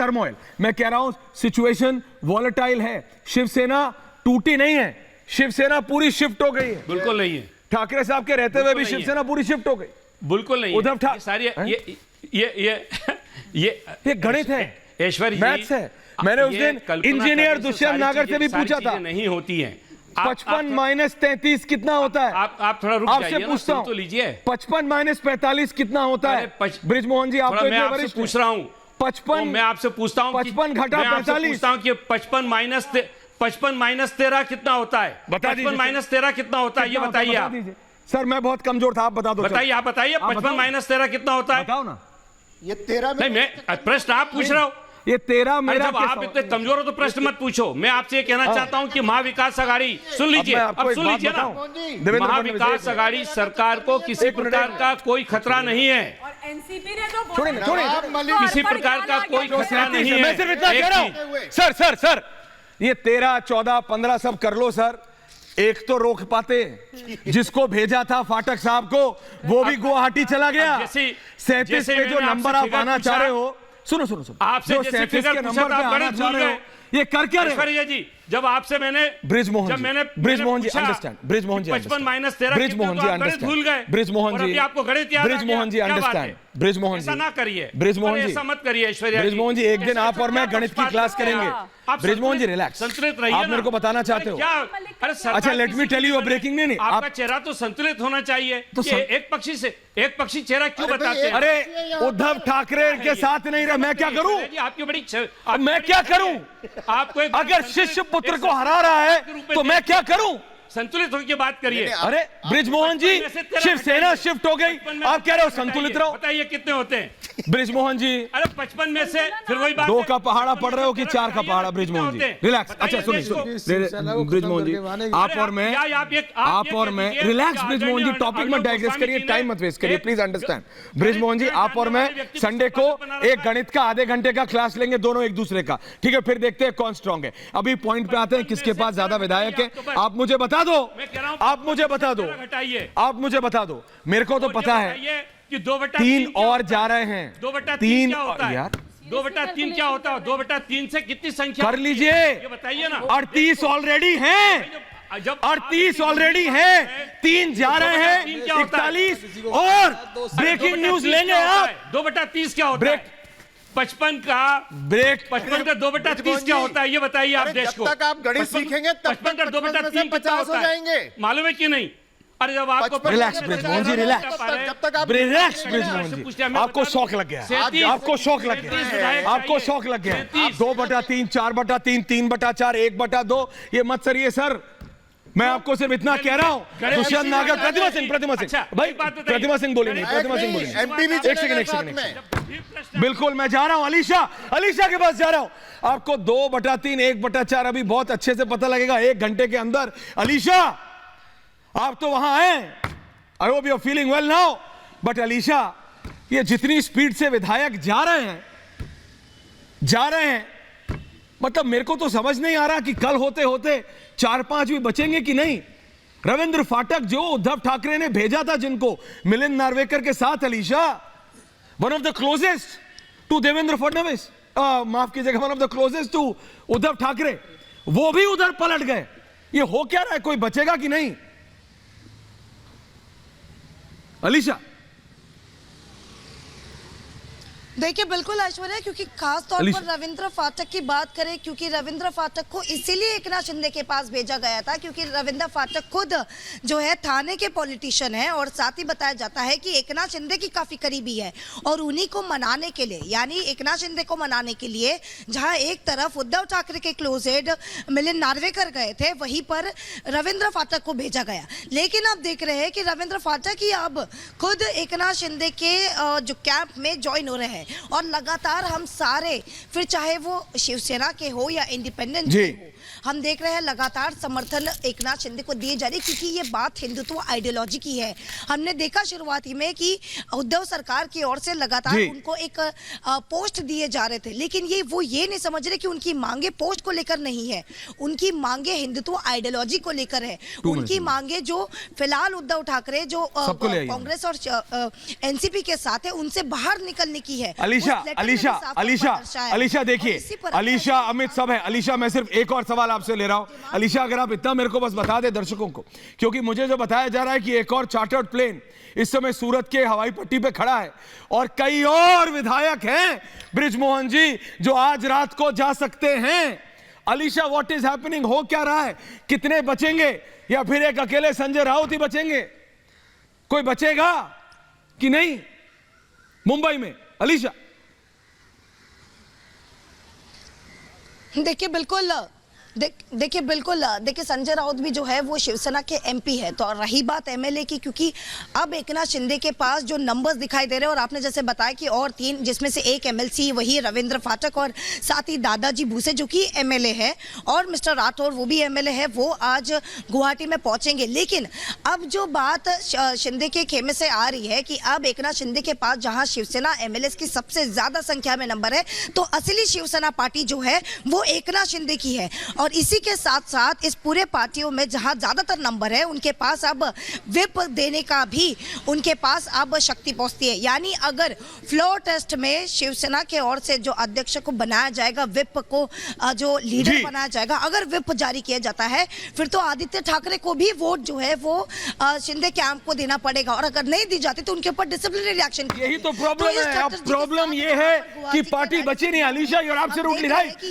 Turmoil. मैं कह रहा हूं सिचुएशन वॉलेटाइल है, शिवसेना टूटी नहीं है, शिवसेना पूरी शिफ्ट हो गई है। बिल्कुल नहीं है, ठाकरे साहब के रहते हुए भी शिवसेना पूरी शिफ्ट हो गई। बिल्कुल नहीं। उद्धव ठाकरे सारी ये गणित है, ऐश्वर्य मैथ्स है। मैंने उस दिन इंजीनियर दुष्यंत नागर से भी पूछा था, नहीं होती है। 55 माइनस 33 कितना होता है? आप थोड़ा रुक जाइए, आपसे पूछता हूं तो लीजिए। 55 माइनस 45 कितना होता है? ब्रिजमोहन जी, आप तो मैं आपसे पूछ रहा हूं 55, मैं आपसे पूछता हूं 55 घटा 45 पूछता हूं कि 55 माइनस 13 कितना होता है? 55 माइनस 13 कितना होता है, ये बताइए आप। सर मैं बहुत कमजोर था, आप बता दो। बताइए, आप बताइए 55 माइनस 13 कितना होता है? बताओ ना। ये 13 नहीं, मैं प्रश्न आप पूछ रहा हूँ। ये 13 मेरा। जब आप इतने कमजोर हो तो प्रश्न मत पूछो। मैं आपसे ये कहना चाहता हूं कि महाविकास आघाड़ी, सुन लीजिए, अब सुन लीजिए ना, महाविकास आघाड़ी सरकार को किसी प्रकार का कोई खतरा नहीं है, एनसीपी ने जो किसी प्रकार का कोई खतरा नहीं है। मैं सिर्फ इतना कह रहा हूं सर, ये 13, 14, 15 सब कर लो सर, एक तो रोक पाते। जिसको भेजा था फाटक साहब को, वो भी गुवाहाटी चला गया। 37 पे जो नंबर आप आना चाह रहे हो, सुनो आपसे जैसे फिगर पूछा था, आप गणित भूल गए। ये कर क्या रहे ऐश्वर्या जी, जब आपसे मैंने ब्रिजमोहन जी अंडरस्टैंड, ब्रिजमोहन जी 55 माइनस 13 ब्रिजमोहन जी अंडरस्टैंड, भूल गए। ब्रिजमोहन जी आपको गणित याद, ब्रिजमोहन जी अंडरस्टैंड, ब्रिजमोहन जी ऐसा ना करिए, ब्रिजमोहन जी ऐसा मत करिए ऐश्वर्या जी। ब्रिजमोहन जी, एक दिन आप और मैं गणित की क्लास करेंगे। ब्रिजमोहन जी रिलैक्स, संतुलित रहिए। आप मेरे को बताना चाहते हो? अच्छा let me tell you breaking. नहीं आपका चेहरा तो संतुलित होना चाहिए। तो एक पक्षी चहेरा क्यों बताते हैं? अरे उद्धव ठाकरे के साथ नहीं रहा, मैं क्या करूं? आपकी बड़ी मैं क्या करूं? आपको अगर शिष्य पुत्र को हरा रहा है तो मैं क्या करूं? संतुलित होकर बात करिए। अरे ब्रिजमोहन जी, शिवसेना शिफ्ट हो गई, आप कह रहे हो संतुलित रहो। बताइए कितने होते हैं ब्रिजमोहन जी? अरे 55 में से फिर वही बात, 2 का पहाड़ा पढ़ रहे हो कि 4 का पहाड़ा? ब्रिजमोहन जी रिलैक्स। अच्छा सुनिए ब्रिजमोहन जी, आप और मैं रिलैक्स। ब्रिजमोहन जी टॉपिक मत डाइग्रेस करिए, टाइम मत वेस्ट करिए, प्लीज अंडरस्टैंड। ब्रिजमोहन जी, आप और मैं संडे को एक गणित का आधे घंटे का क्लास लेंगे, दोनों एक दूसरे का, ठीक है? फिर देखते हैं कौन स्ट्रांग है। अभी पॉइंट पे आते हैं, किसके पास ज्यादा विधायक है। आप मुझे बता दो, आप मुझे बता दो, आप मुझे बता दो। मेरे को तो पता है कि 2/3 और जा रहे हैं। 2/3 क्या होता है यार? 2/3 क्या होता है? 2/3 से कितनी संख्या कर लीजिए, ये बताइए ना। 38 ऑलरेडी हैं, जब 38 ऑलरेडी हैं, 3 जा रहे हैं, 41 और ब्रेकिंग न्यूज लेंगे आप। 2/30 क्या होता है? 55 का ब्रेक, 55 का 2/30 क्या होता है, ये बताइए आप देश को। जब तक आप गणित सीखेंगे तब तक 2/3 50 हो जाएंगे, मालूम है कि नहीं? अरे जब आपको रिलैक्स ब्रिजमोहन जी, रिलैक्स, जब तक आप रिलैक्स ब्रिजमोहन जी। आपको शौक लग गया, आपको शौक लग गया, आपको शौक लग गया। 2/3, 4/3, 3/4, 1/2, ये मत सरिए सर। मैं आपको सिर्फ इतना कह रहा हूं, दुष्यंत नागर, प्रतिमा सिंह भाई, प्रतिमा सिंह बोलेंगे, एक सेकंड। बिल्कुल मैं जा रहा हूं अलीशा के पास जा रहा हूं। आपको 2/3, 1/4 अभी बहुत अच्छे से पता लगेगा 1 घंटे के अंदर। अलीशा, आप तो वहां हैं, I hope you are feeling well now. But Alisha, ये जितनी स्पीड से विधायक जा रहे हैं, मतलब मेरे को तो समझ नहीं आ रहा कि कल होते होते 4-5 भी बचेंगे कि नहीं। रविंद्र फाटक जो उद्धव ठाकरे ने भेजा था जिनको, मिलिंद नार्वेकर के साथ, Alisha one of the closest to Devendra Fadnavis, माफ कीजिएगा, one of the closest to Uddhav Thackeray, वो भी उधर पलट गए। ये हो क्या रहा है? कोई बचेगा कि नहीं? अलीशा देखिए बिल्कुल ऐश्वर्या, क्योंकि खास तौर पर रविंद्र फाटक की बात करें, क्योंकि रविंद्र फाटक को इसीलिए एकनाथ शिंदे के पास भेजा गया था क्योंकि रविंद्र फाटक खुद जो है थाने के पॉलिटिशियन है और साथ ही बताया जाता है कि एकनाथ शिंदे की काफी करीबी है। और उन्हीं को मनाने के लिए, यानी एकनाथ शिंदे को मनाने के लिए जहां एक तरफ उद्धव ठाकरे के क्लोज हेड मिलिंद नार्वेकर गए थे, वहीं पर रविंद्र फाटक को भेजा गया। लेकिन अब देख रहे हैं कि रविंद्र फाटक ही अब खुद एकनाथ शिंदे के जो कैंप में ज्वाइन हो रहे हैं और लगातार हम सारे, फिर चाहे वो शिवसेना के हो या इंडिपेंडेंट हो, हम देख रहे हैं लगातार समर्थन एकनाथ शिंदे को दिए जा रही, क्योंकि ये बात हिंदुत्व आइडियोलॉजी की है। हमने देखा शुरुआती में कि उद्धव सरकार की ओर से लगातार उनको एक पोस्ट दिए जा रहे थे, लेकिन वो ये नहीं समझ रहे कि उनकी मांगे पोस्ट को लेकर नहीं है, उनकी मांगे हिंदुत्व आइडियोलॉजी को लेकर है। उनकी मांगे जो फिलहाल उद्धव ठाकरे जो कांग्रेस और एनसीपी के साथ है, उनसे बाहर निकलने की है। अलीशा उस लेटर में अलीशा भी साफ तौर पर अलीशा दर्शाया है। अलीशा और देखिए, इसी पर अलीशा अमित सब है। अलीशा मैं सिर्फ एक और सवाल आपसे ले रहा हूं। अलीशा अगर आप इतना मेरे को बस बता दे दर्शकों को, क्योंकि मुझे जो बताया जा रहा है कि एक और चार्टर्ड प्लेन इस समय सूरत के हवाई पट्टी पे खड़ा है और कई और विधायक हैं बृजमोहन जी जो आज रात को जा सकते हैं। अलीशा व्हाट इज हैपनिंग, हो क्या रहा है? कितने बचेंगे या फिर एक अकेले संजय राउत ही बचेंगे? कोई बचेगा कि नहीं मुंबई में? अलीशा देखिए बिल्कुल देखिए संजय राउत भी जो है वो शिवसेना के एमपी है। तो रही बात एमएलए की, क्योंकि अब एकनाथ शिंदे के पास जो नंबर्स दिखाई दे रहे हैं और आपने जैसे बताया कि और 3 जिसमें से एक एमएलसी वही रविंद्र फाटक और साथ ही दादाजी भूसे जो कि एमएलए है और मिस्टर राठौर वो भी एमएलए है, वो आज गुवाहाटी में पहुंचेंगे। लेकिन अब जो बात शिंदे के खेमे से आ रही है कि अब एकनाथ शिंदे के पास जहां शिवसेना एमएलए की सबसे ज्यादा संख्या में नंबर है, तो असली शिवसेना पार्टी जो है वो एकनाथ शिंदे की है। और इसी के साथ साथ इस पूरे पार्टियों में जहां ज्यादातर नंबर है उनके पास अब विप देने का भी उनके पास अब शक्ति पहुंचती है। यानी अगर फ्लोर टेस्ट में शिवसेना के ओर से जो अध्यक्ष को बनाया जाएगा, विप को जो लीडर बनाया जाएगा, अगर विप जारी किया जाता है फिर तो आदित्य ठाकरे को भी वोट जो है वो शिंदे कैंप को देना पड़ेगा और अगर नहीं दी जाती तो उनके ऊपर डिसिप्लिनरी एक्शन। यही तो प्रॉब्लम है। अब प्रॉब्लम ये है कि पार्टी बची नहीं। Alisha, you're absolutely right।